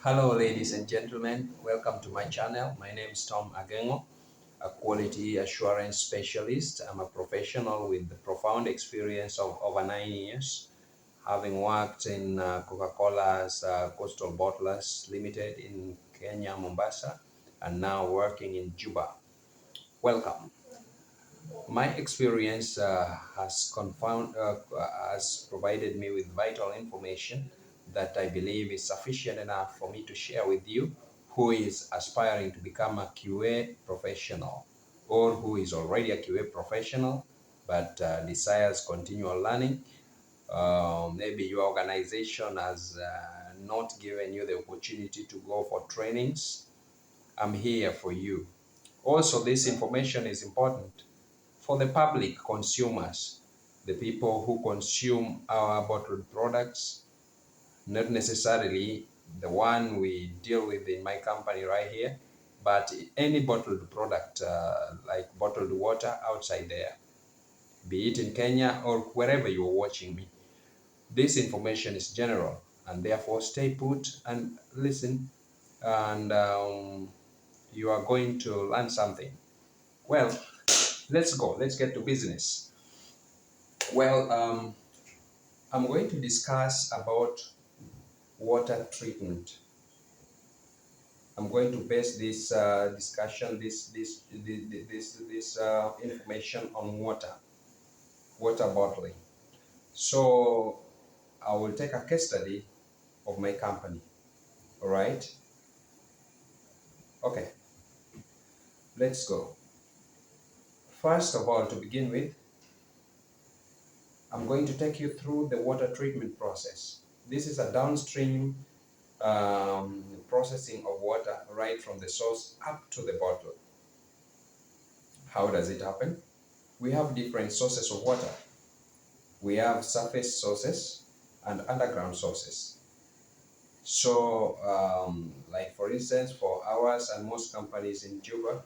Hello, ladies and gentlemen. Welcome to my channel. My name is Tom Agengo, a quality assurance specialist. I'm a professional with profound experience of over 9 years, having worked in Coca-Cola's Coastal Bottlers Limited in Kenya, Mombasa, and now working in Juba. Welcome. My experience has provided me with vital information that I believe is sufficient enough for me to share with you who is aspiring to become a QA professional or who is already a QA professional but desires continual learning. Maybe your organization has not given you the opportunity to go for trainings. I'm here for you. Also, this information is important for the public consumers, the people who consume our bottled products, not necessarily the one we deal with in my company right here, but any bottled product like bottled water outside there, be it in Kenya or wherever you're watching me. This information is general, and therefore stay put and listen, and you are going to learn something. Well, let's go. Let's get to business. Well, I'm going to discuss about water treatment. I'm going to base this discussion, this information on water bottling. So I will take a case study of my company. All right. Okay. Let's go. First of all, to begin with, I'm going to take you through the water treatment process. This is a downstream processing of water right from the source up to the bottle. How does it happen? We have different sources of water. We have surface sources and underground sources. So, like for instance, for ours and most companies in Juba,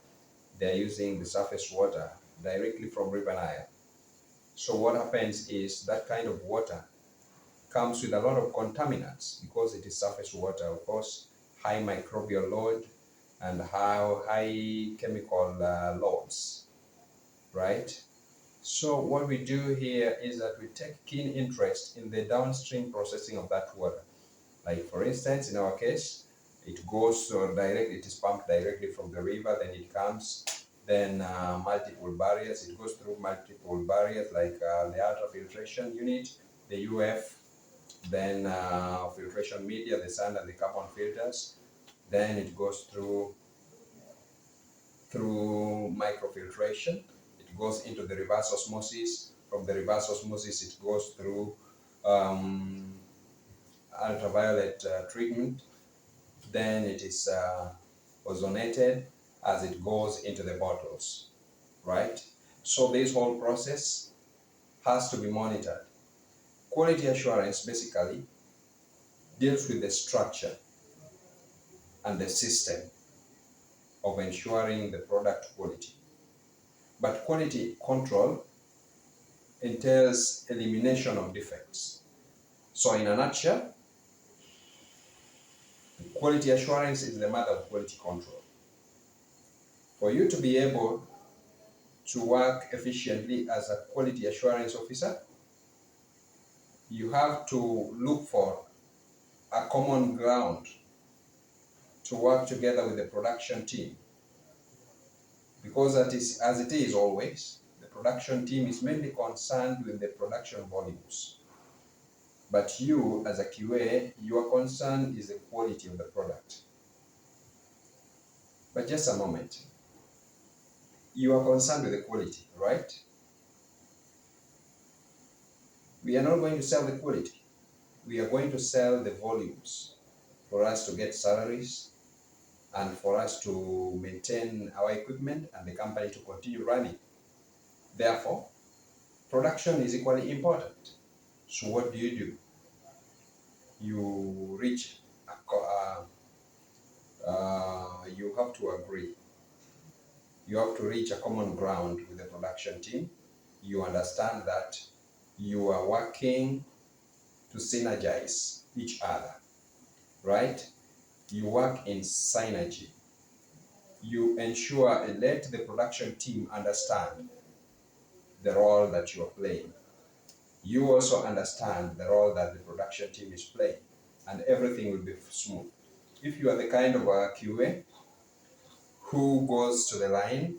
they're using the surface water directly from River Nile. So what happens is that kind of water comes with a lot of contaminants because it is surface water, of course, high microbial load and high chemical loads, right? So what we do here is that we take keen interest in the downstream processing of that water. Like for instance, in our case, it goes it is pumped directly from the river, then it comes, then multiple barriers, it goes through multiple barriers like the ultrafiltration unit, the UF, then filtration media, the sand and the carbon filters, then it goes through microfiltration, it goes into the reverse osmosis, from the reverse osmosis it goes through ultraviolet treatment, then it is ozonated as it goes into the bottles, right? So this whole process has to be monitored. Quality assurance basically deals with the structure and the system of ensuring the product quality. But quality control entails elimination of defects. So in a nutshell, quality assurance is the mother of quality control. For you to be able to work efficiently as a quality assurance officer, you have to look for a common ground to work together with the production team. Because that is, as it is always, the production team is mainly concerned with the production volumes. But you, as a QA, your concern is the quality of the product. But just a moment. You are concerned with the quality, right? We are not going to sell the quality. We are going to sell the volumes for us to get salaries and for us to maintain our equipment and the company to continue running. Therefore, production is equally important. So what do? You reach you have to agree. You have to reach a common ground with the production team. You understand that you are working to synergize each other, right? You work in synergy. You ensure, let the production team understand the role that you are playing. You also understand the role that the production team is playing, and everything will be smooth. If you are the kind of a QA who goes to the line,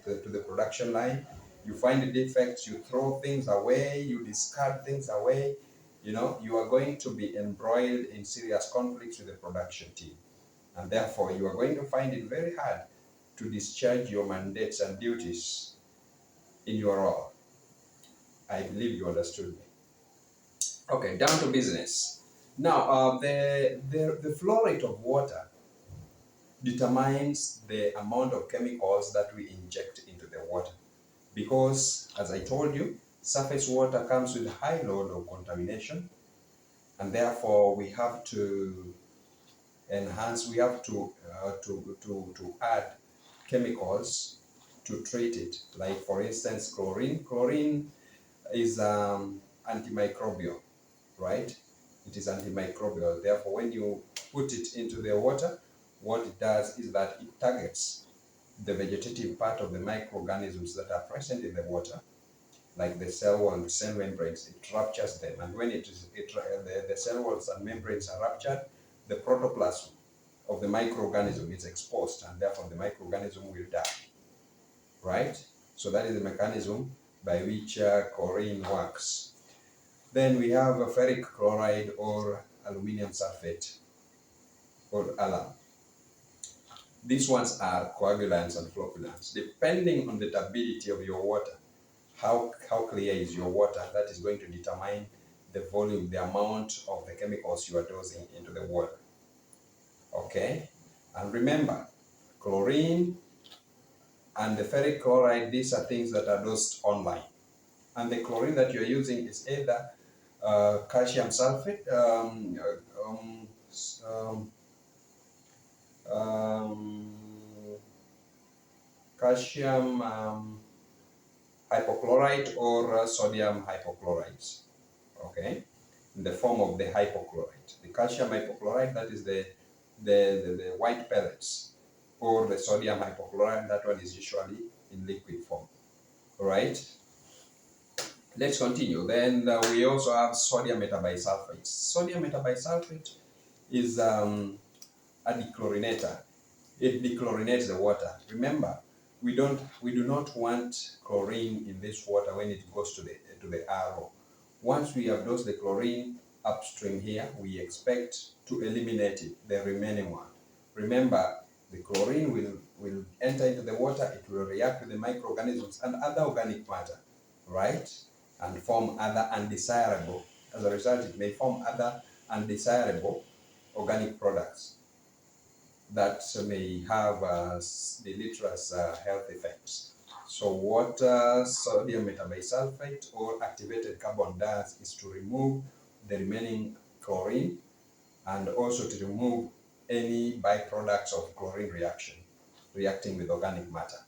to the production line, you find the defects, you throw things away, you discard things away, you are going to be embroiled in serious conflicts with the production team. And therefore, you are going to find it very hard to discharge your mandates and duties in your role. I believe you understood me. Okay, down to business. Now, the flow rate of water determines the amount of chemicals that we inject into the water. Because, as I told you, surface water comes with a high load of contamination, and therefore we have to enhance, we have to add chemicals to treat it. Like, for instance, chlorine. Chlorine is antimicrobial, right? It is antimicrobial. Therefore, when you put it into the water, what it does is that it targets the vegetative part of the microorganisms that are present in the water, like the cell wall and cell membranes. It ruptures them, and when the cell walls and membranes are ruptured, the protoplasm of the microorganism is exposed, and therefore the microorganism will die, right? So that is the mechanism by which chlorine works. Then we have a ferric chloride or aluminum sulfate or alum. These ones are coagulants and flocculants. Depending on the turbidity of your water, how clear is your water, that is going to determine the volume, the amount of the chemicals you are dosing into the water. Okay? And remember, chlorine and the ferric chloride, these are things that are dosed online. And the chlorine that you're using is either calcium sulfate, calcium hypochlorite or sodium hypochlorite, okay, in the form of the hypochlorite. The calcium hypochlorite, that is the white pellets, or the sodium hypochlorite, that one is usually in liquid form. All right, let's continue. Then we also have sodium metabisulfate. Sodium metabisulfate is a dechlorinator. It dechlorinates the water. Remember, we do not want chlorine in this water when it goes to the RO. Once we have dosed the chlorine upstream here, we expect to eliminate it, the remaining one. Remember, the chlorine will enter into the water, it will react with the microorganisms and other organic matter, right? And form other undesirable, as a result, it may form other undesirable organic products that may have deleterious health effects. So what sodium metabisulfate or activated carbon does is to remove the remaining chlorine and also to remove any byproducts of chlorine reacting with organic matter.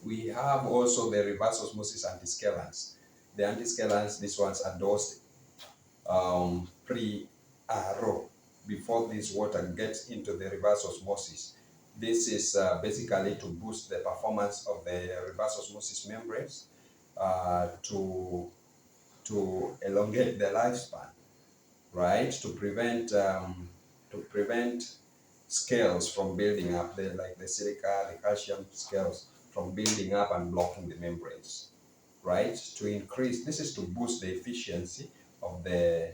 We have also the reverse osmosis antiscalants. The antiscalants, these ones are dosed pre-RO, before this water gets into the reverse osmosis. This is basically to boost the performance of the reverse osmosis membranes, to elongate the lifespan, right? To prevent scales from building up, like the silica, the calcium scales from building up and blocking the membranes, right? To increase, this is to boost the efficiency of the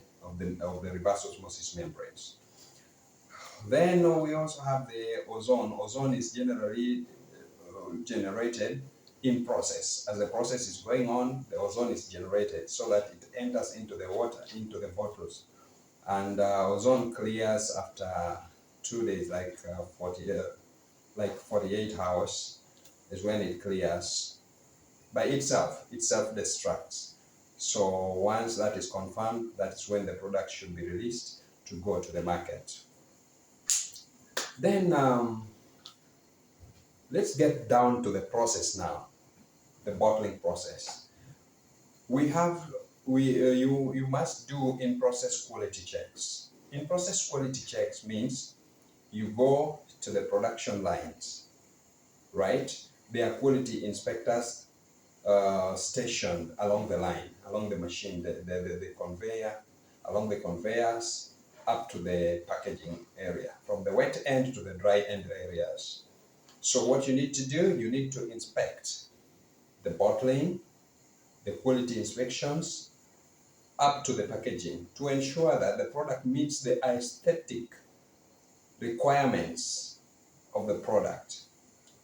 reverse osmosis membranes. Then we also have the ozone. Ozone is generally generated in process. As the process is going on, the ozone is generated so that it enters into the water, into the bottles. And ozone clears after 2 days, like 48 hours is when it clears by itself. It self-destructs. So once that is confirmed, that's when the product should be released to go to the market. Then let's get down to the process now, the bottling process. You must do in-process quality checks. In-process quality checks means you go to the production lines, right? There are quality inspectors stationed along the line, along the machine, the conveyor, along the conveyors, up to the packaging area, from the wet end to the dry end areas. So what you need to do, you need to inspect the bottling, the quality inspections, up to the packaging to ensure that the product meets the aesthetic requirements of the product.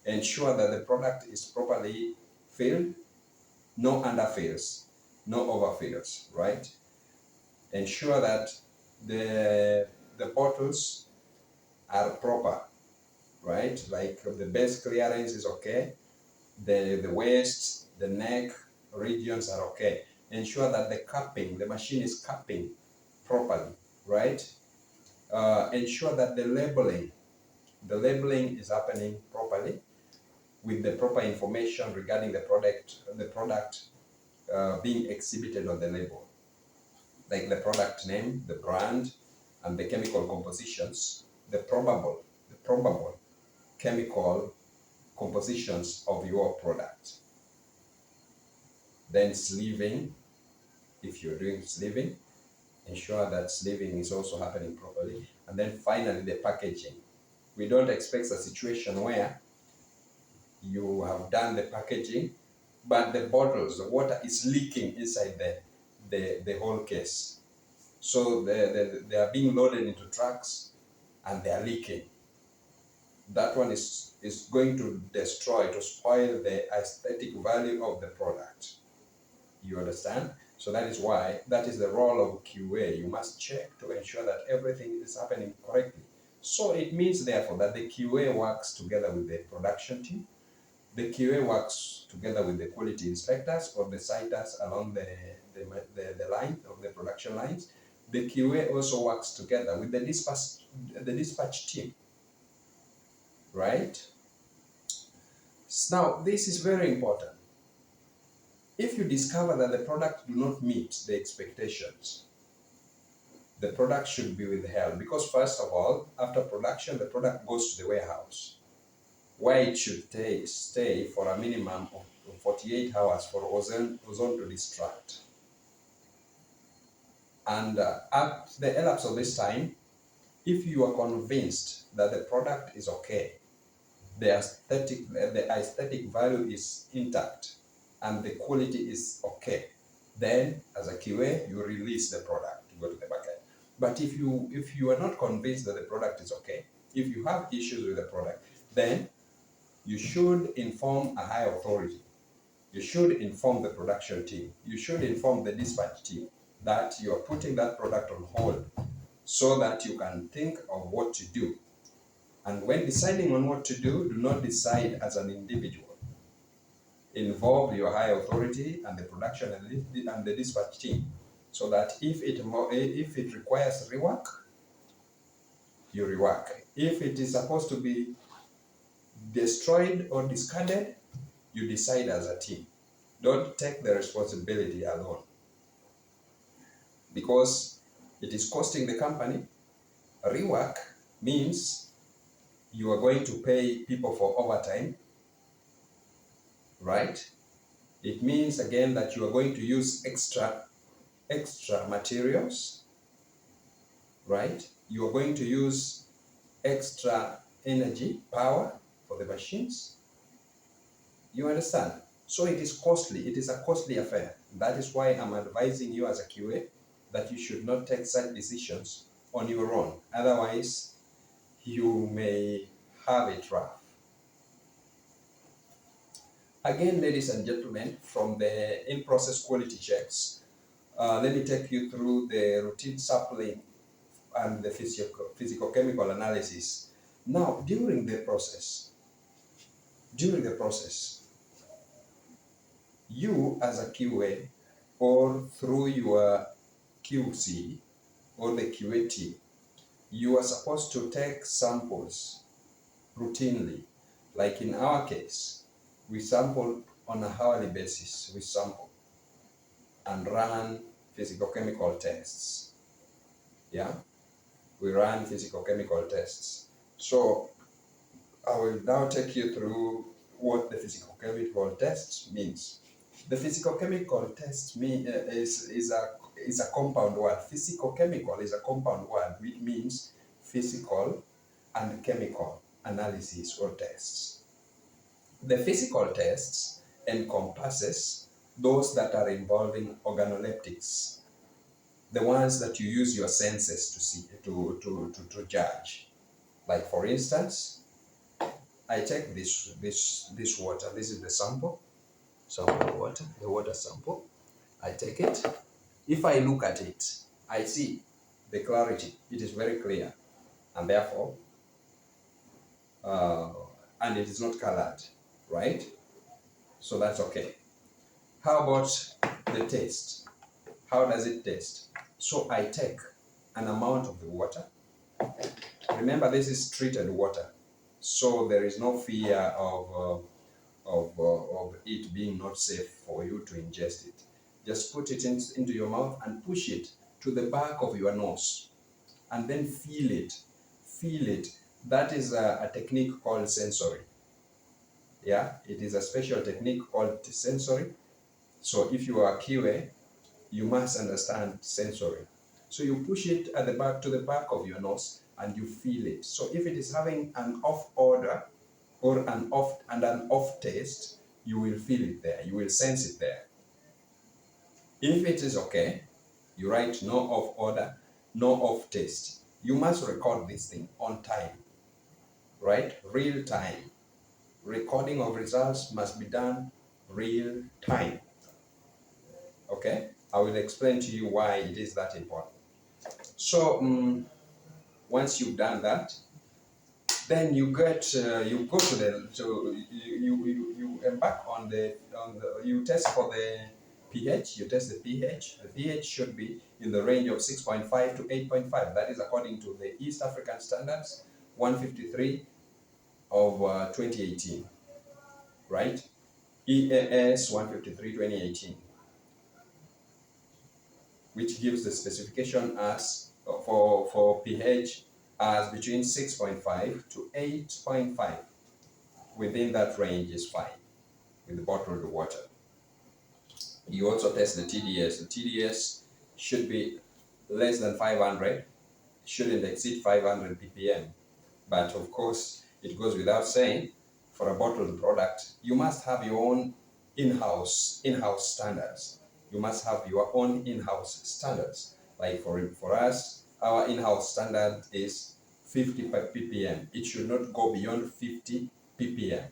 Ensure that the product is properly filled, no underfills, no overfills, right? Ensure that the bottles are proper, right? Like the base clearance is okay, the waist, the neck regions are okay. Ensure that the cupping, the machine is cupping properly, right? Ensure that the labeling is happening properly with the proper information regarding the product being exhibited on the label, like the product name, the brand, and the chemical compositions, the probable chemical compositions of your product. Then sleeving, if you're doing sleeving, ensure that sleeving is also happening properly. And then finally, the packaging. We don't expect a situation where you have done the packaging, but the bottles, the water is leaking inside the whole case. So they are being loaded into trucks and they are leaking. That one is going to destroy, to spoil the aesthetic value of the product. You understand? So that is why, that is the role of QA. You must check to ensure that everything is happening correctly. So it means therefore that the QA works together with the production team. The QA works together with the quality inspectors or the siters along the line of the production lines. The QA also works together with the dispatch team, right? Now, this is very important. If you discover that the product do not meet the expectations, the product should be withheld, because first of all, after production, the product goes to the warehouse, where it should stay for a minimum of 48 hours for ozone to destruct. And at the elapse of this time, if you are convinced that the product is okay, the aesthetic value is intact, and the quality is okay, then as a QA, you release the product to go to the market. But if you are not convinced that the product is okay, if you have issues with the product, then you should inform a high authority. You should inform the production team. You should inform the dispatch team that you are putting that product on hold so that you can think of what to do. And when deciding on what to do not decide as an individual. Involve your high authority and the production and the dispatch team, so that if it requires rework, you rework. If it is supposed to be destroyed or discarded, you decide as a team. Don't take the responsibility alone, because it is costing the company. Rework means you are going to pay people for overtime, right? It means again that you are going to use extra materials, right? You are going to use extra energy, power for the machines. You understand? So it is costly. It is a costly affair. That is why I'm advising you as a QA that you should not take such decisions on your own. Otherwise, you may have it rough. Again, ladies and gentlemen, from the in-process quality checks, let me take you through the routine sampling and the physicochemical analysis. Now, during the process, you as a QA or through your QC or the QA team, you are supposed to take samples routinely. Like in our case, we sample on a hourly basis, we sample and run physicochemical tests. Yeah, we run physicochemical tests. So I will now take you through what the physical-chemical test means. The physical-chemical test is a compound word. Physical-chemical is a compound word, which means physical and chemical analysis or tests. The physical tests encompasses those that are involving organoleptics, the ones that you use your senses to see to judge. Like for instance, I take this water. This is the sample of water, the water sample. I take it. If I look at it, I see the clarity. It is very clear, and therefore, uh, and it is not colored, right? So that's okay. How about the taste? How does it taste? So I take an amount of the water. Remember, this is treated water, so there is no fear of it being not safe for you to ingest it. Just put it into your mouth and push it to the back of your nose, and then feel it. Feel it. That is a technique called sensory. Yeah, it is a special technique called sensory. So if you are a QA, you must understand sensory. So you push it at the back to the back of your nose and you feel it. So if it is having an off odor or an off taste, you will feel it there. You will sense it there. If it is okay, you write no off odor, no off taste. You must record this thing on time, right? Real time. Recording of results must be done real time. Okay? I will explain to you why it is that important. So once you've done that, then you go to the you embark on the you test for the pH. You test the pH. The pH should be in the range of 6.5 to 8.5. That is according to the East African Standards 153 of 2018, right? EAS 153 2018, which gives the specification as for pH as between 6.5 to 8.5. Within that range is fine with the bottled water. You also test the TDS. The TDS should be less than 500, shouldn't exceed 500 ppm. But of course, it goes without saying, for a bottled product, you must have your own in-house standards. You must have your own in-house standards. Like for us, our in-house standard is 50 ppm. It should not go beyond 50 ppm,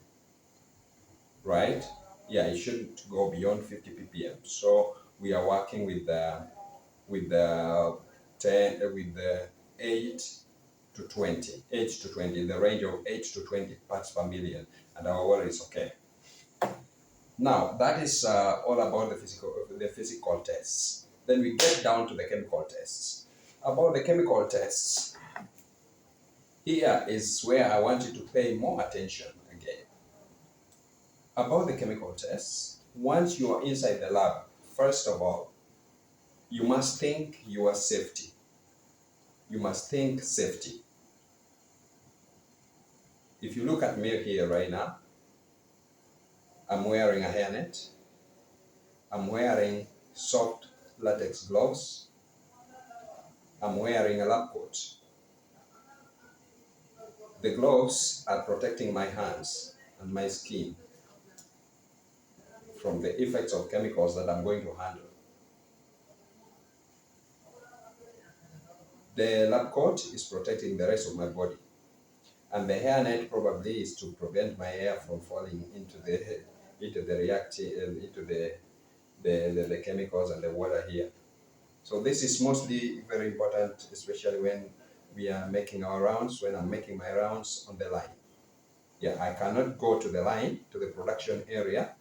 right? Yeah, it shouldn't go beyond 50 ppm. So we are working with the 8 to 20, 8 to 20, in the range of 8 to 20 parts per million, and our water is okay. Now, that is all about the physical tests. Then we get down to the chemical tests. About the chemical tests, here is where I want you to pay more attention again. About the chemical tests, once you are inside the lab, first of all, you must think your safety. You must think safety. If you look at me here right now, I'm wearing a hairnet. I'm wearing soft latex gloves. I'm wearing a lab coat. The gloves are protecting my hands and my skin from the effects of chemicals that I'm going to handle. The lab coat is protecting the rest of my body. And the hairnet probably is to prevent my hair from falling into the chemicals and the water here. So this is mostly very important, especially when we are making our rounds, when I'm making my rounds on the line. Yeah, I cannot go to the line, to the production area,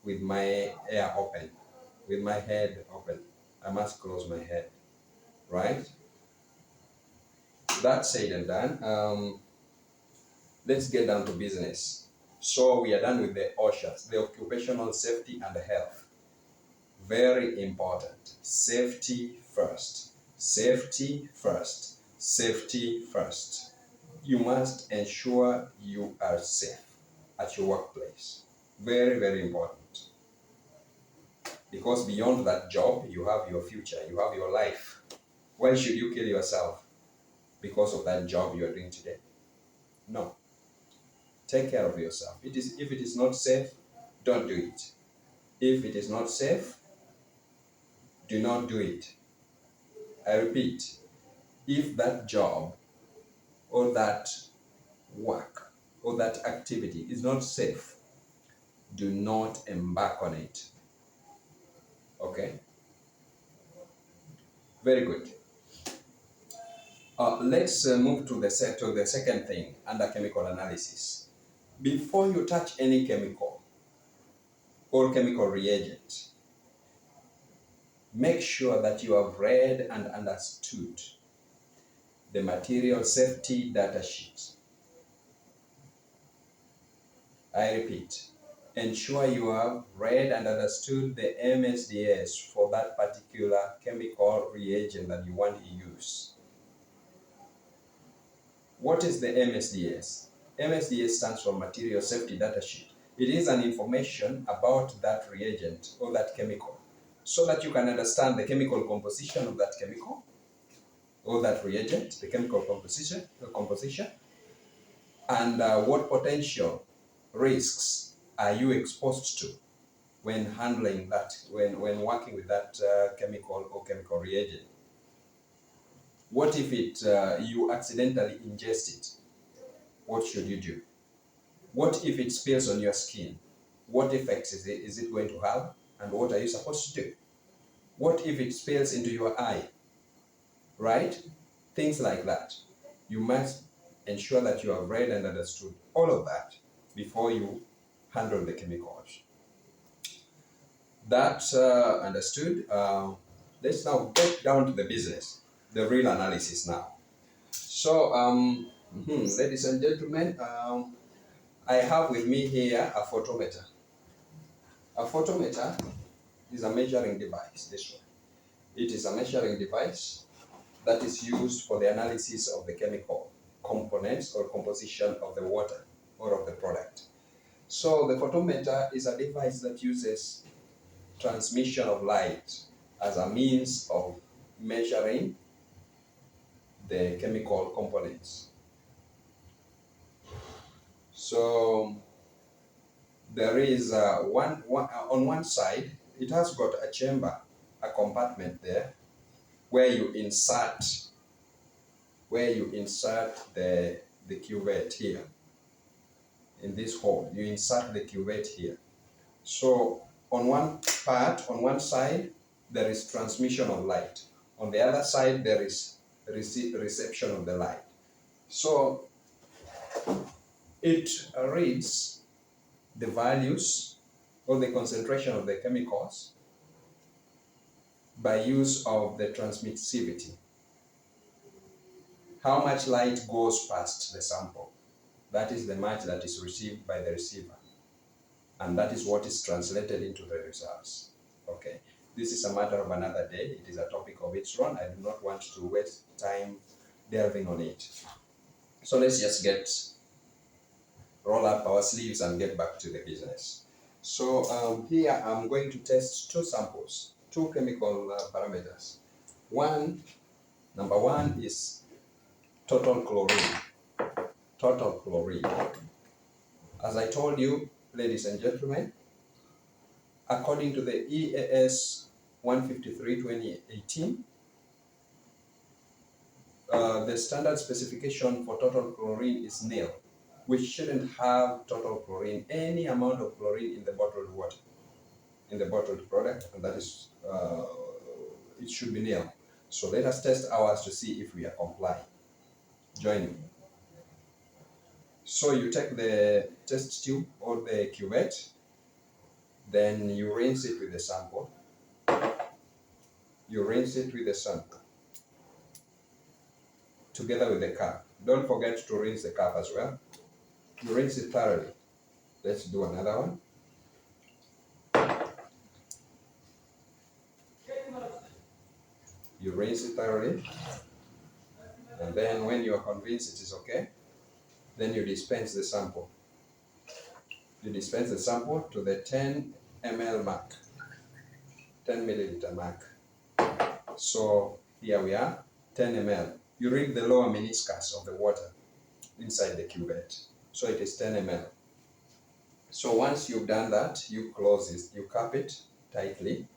with my hair open, with my head open. I must close my head, right? That said and done, let's get down to business. So we are done with the OSHAs, the occupational safety and health. Very important. Safety first. Safety first. Safety first. you must ensure you are safe at your workplace. Very, very important. Because beyond that job, you have your future, you have your life. Why should you kill yourself because of that job you are doing today? No. Take care of yourself. If it is not safe, don't do it. If it is not safe, do not do it. I repeat, if that job or that work or that activity is not safe, do not embark on it. Okay? Very good. Let's move to the second thing under chemical analysis. Before you touch any chemical or chemical reagent, make sure that you have read and understood the material safety data sheet. I repeat, ensure you have read and understood the MSDS for that particular chemical reagent that you want to use. What is the MSDS? MSDS stands for Material Safety Data Sheet. It is an information about that reagent or that chemical so that you can understand the chemical composition of that chemical or that reagent, the chemical composition, and what potential risks are you exposed to when handling that, when working with that chemical or chemical reagent. What if you accidentally ingest it? What should you do? What if it spills on your skin? What effects is it going to have? And what are you supposed to do? What if it spills into your eye? Right? Things like that. You must ensure that you have read and understood all of that before you handle the chemicals. That understood, let's now get down to the business, the real analysis now. So, ladies and gentlemen, I have with me here a photometer. A photometer is a measuring device, this one. It is a measuring device that is used for the analysis of the chemical components or composition of the water or of the product. So the photometer is a device that uses transmission of light as a means of measuring the chemical components. So there is on one side, it has got a chamber, a compartment there, where you insert the cuvette here. In this hole, you insert the cuvette here. So on one side, there is transmission of light. On the other side, there is reception of the light. So it reads the values or the concentration of the chemicals by use of the transmissivity. How much light goes past the sample? That is the much that is received by the receiver. And that is what is translated into the results. Okay. This is a matter of another day. It is a topic of its own. I do not want to waste time delving on it. So let's just roll up our sleeves and get back to the business. So here I'm going to test two samples, two chemical parameters. Number one is total chlorine. Total chlorine. As I told you, ladies and gentlemen, according to the EAS 153/2018, the standard specification for total chlorine is nil. We shouldn't have total chlorine, any amount of chlorine in the bottled water, in the bottled product, and that is, it should be nil. So let us test ours to see if we are complying. Join me. So you take the test tube or the cuvette, then you rinse it with the sample. You rinse it with the sample together with the cup. Don't forget to rinse the cup as well. You rinse it thoroughly. Let's do another one. You rinse it thoroughly. And then when you are convinced it is okay, Then you dispense the sample. You dispense the sample to the 10 ml mark, 10 milliliter mark. So here we are, 10 ml. You read the lower meniscus of the water inside the cuvette. So it is 10 ml. So once you've done that, you close it, you cap it tightly.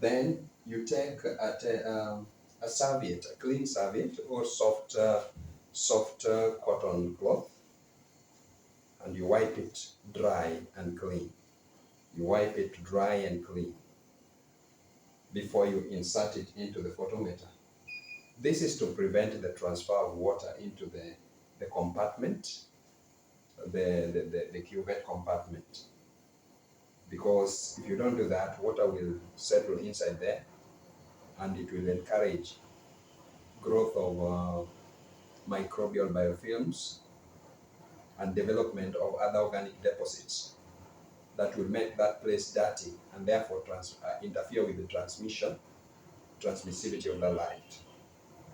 Then you take a serviette, a clean serviette or soft cotton cloth, and you wipe it dry and clean. You wipe it dry and clean before you insert it into the photometer. This is to prevent the transfer of water into the compartment, the cuvette compartment. Because if you don't do that, water will settle inside there and it will encourage growth of microbial biofilms and development of other organic deposits that will make that place dirty and therefore interfere with the transmissivity of the light.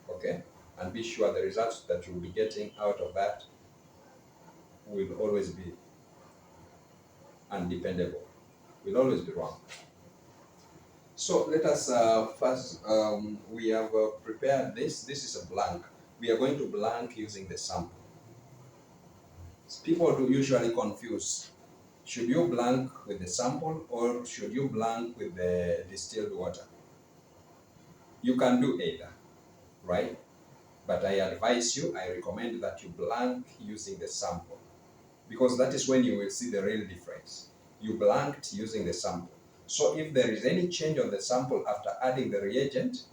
Okay? And be sure the results that you'll be getting out of that will always be undependable, will always be wrong. So let us first, we have prepared this. This is a blank. We are going to blank using the sample. People do usually confuse. Should you blank with the sample or should you blank with the distilled water? You can do either, right? But I advise you, I recommend that you blank using the sample, because that is when you will see the real difference. You blanked using the sample. So if there is any change on the sample after adding the reagent,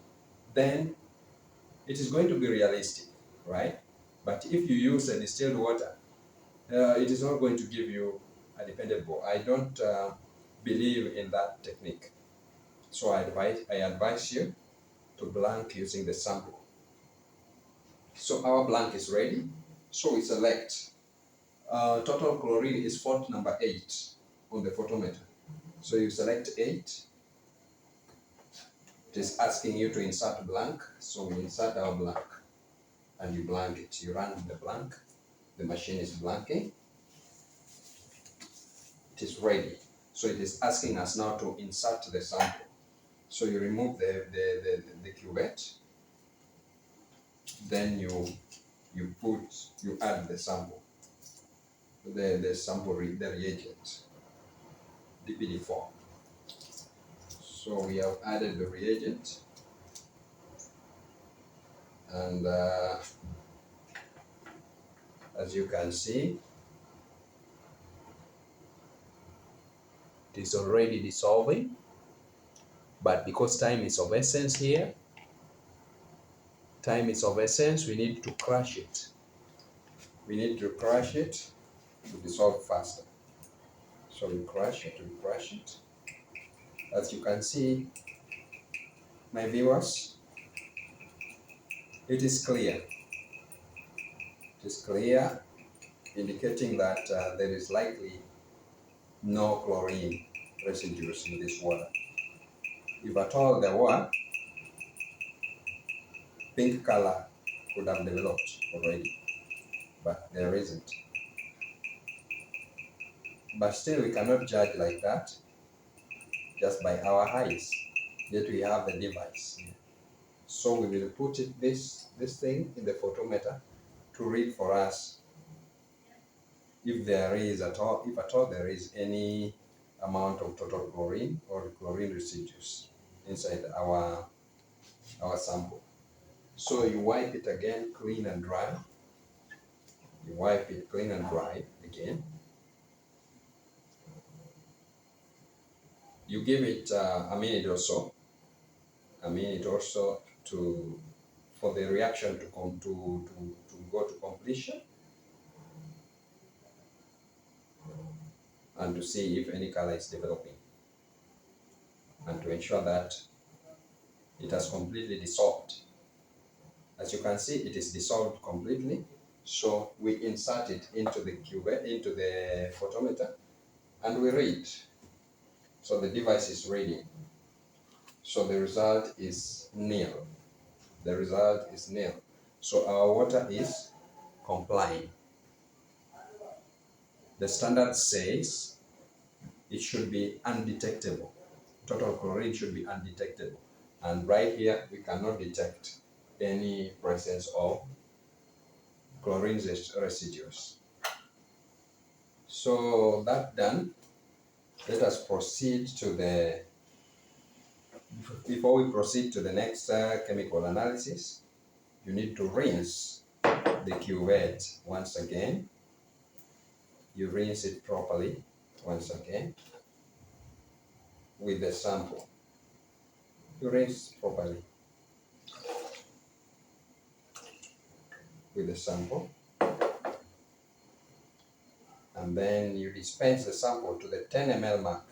then it is going to be realistic, right? But if you use a distilled water, it is not going to give you a dependable. I don't believe in that technique. So I advise you to blank using the sample. So our blank is ready. So we select total chlorine is fault number 8 on the photometer. So you select 8. It is asking you to insert blank. So we insert our blank and you blank it. You run the blank. The machine is blanking. It is ready. So it is asking us now to insert the sample. So you remove the cuvette. Then you add the sample. The sample, the reagent. DPD4. So we have added the reagent, and as you can see, it is already dissolving, but because time is of essence here, we need to crush it. We need to crush it to dissolve faster. So we crush it. As you can see, my viewers, it is clear. It is clear, indicating that there is likely no chlorine residues in this water. If at all there were, pink color could have developed already, but there isn't. But still, we cannot judge like that just by our eyes. Yet we have the device. So we will put this thing in the photometer to read for us if there is if at all there is any amount of total chlorine or chlorine residues inside our sample. So you wipe it again, clean and dry. You wipe it clean and dry again. You give it a minute or so. For the reaction to go to completion, and to see if any color is developing, and to ensure that it has completely dissolved. As you can see, it is dissolved completely. So we insert it into the cuvette, into the photometer, and we read. So the device is reading. So the result is nil. The result is nil. So our water is complying. The standard says it should be undetectable. Total chlorine should be undetectable. And right here, we cannot detect any presence of chlorine residues. So that done, let us proceed to the, before we proceed to the next chemical analysis, you need to rinse the cuvette once again. You rinse it properly once again with the sample. You rinse properly with the sample, and then you dispense the sample to the 10 ml mark.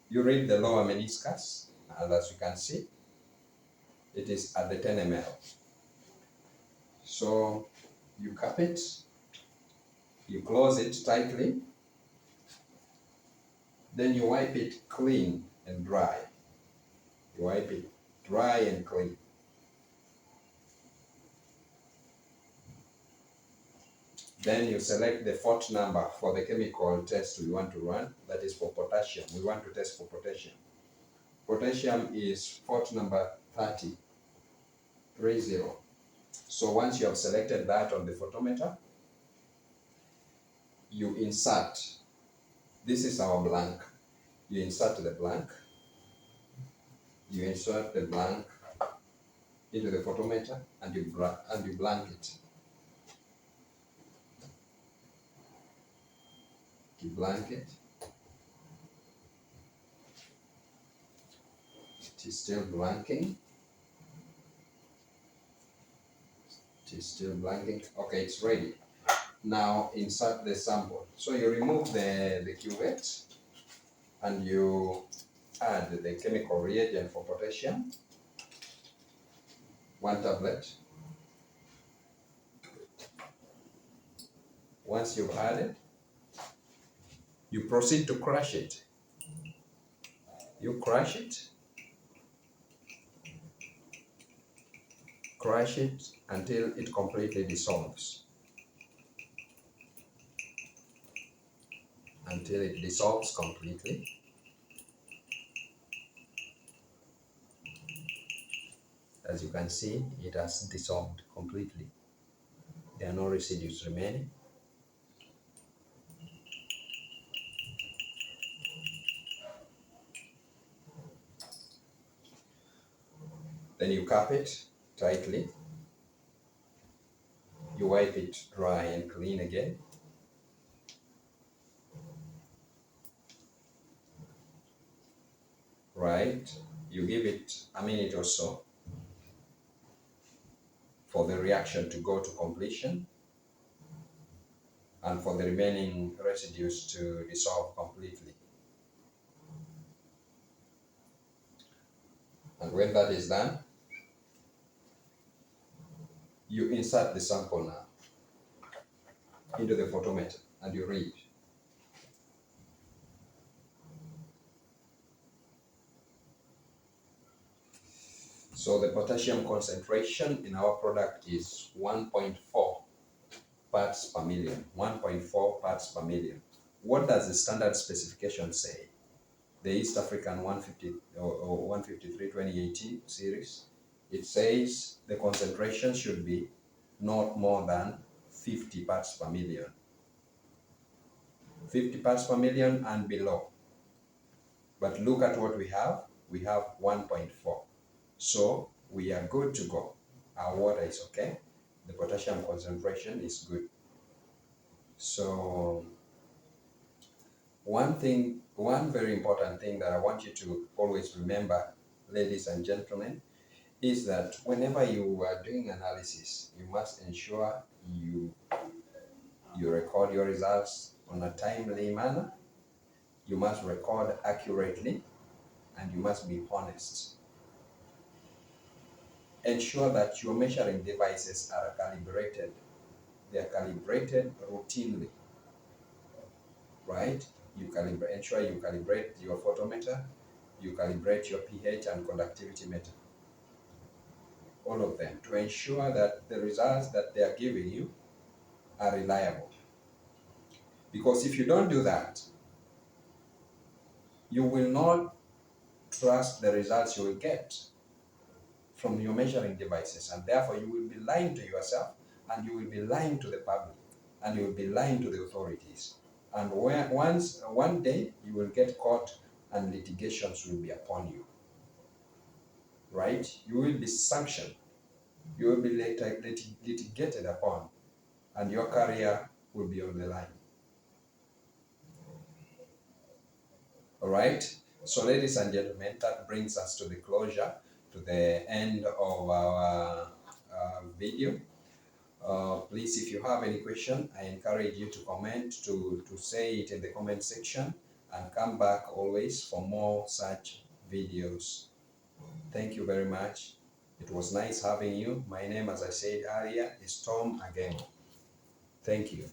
You read the lower meniscus, and as you can see, it is at the 10 ml. So you cap it, you close it tightly, then you wipe it clean and dry. You wipe it dry and clean. Then you select the port number for the chemical test we want to run. That is for potassium. We want to test for potassium. Potassium is port number 30. So once you have selected that on the photometer, you insert. This is our blank. You insert the blank. You insert the blank into the photometer and you blank it. You blank it. It is still blanking. It is still blanking. Okay, it's ready. Now insert the sample. So you remove the cuvette and you add the chemical reagent for potassium, 1 tablet. Once you've added, you proceed to crush it. You crush it until it completely dissolves. Until it dissolves completely. As you can see, it has dissolved completely. There are no residues remaining. Then you cap it tightly. You wipe it dry and clean again. Right, you give it a minute or so for the reaction to go to completion and for the remaining residues to dissolve completely. And when that is done, you insert the sample now into the photometer and you read. So the potassium concentration in our product is 1.4 parts per million. 1.4 parts per million. What does the standard specification say? The East African 150 or 153 2018 series, it says the concentration should be not more than 50 parts per million. 50 parts per million and below. But look at what we have. We have 1.4. So we are good to go. Our water is okay. The potassium concentration is good. So one very important thing that I want you to always remember, ladies and gentlemen, is that whenever you are doing analysis, you must ensure you record your results on a timely manner, you must record accurately, and you must be honest. Ensure that your measuring devices are calibrated. They are calibrated routinely, right? Ensure you calibrate your photometer you calibrate your pH and conductivity meter, all of them, to ensure that the results that they are giving you are reliable. Because if you don't do that, you will not trust the results you will get from your measuring devices, and therefore you will be lying to yourself, and you will be lying to the public, and you will be lying to the authorities. And one day you will get caught and litigations will be upon you, right? You will be sanctioned, you will be litigated upon, and your career will be on the line. All right. So, ladies and gentlemen, that brings us to the closure, to the end of our video. Please, if you have any question, I encourage you to comment, to say it in the comment section, and come back always for more such videos. Thank you very much. It was nice having you. My name, as I said earlier, is Tom again. Thank you.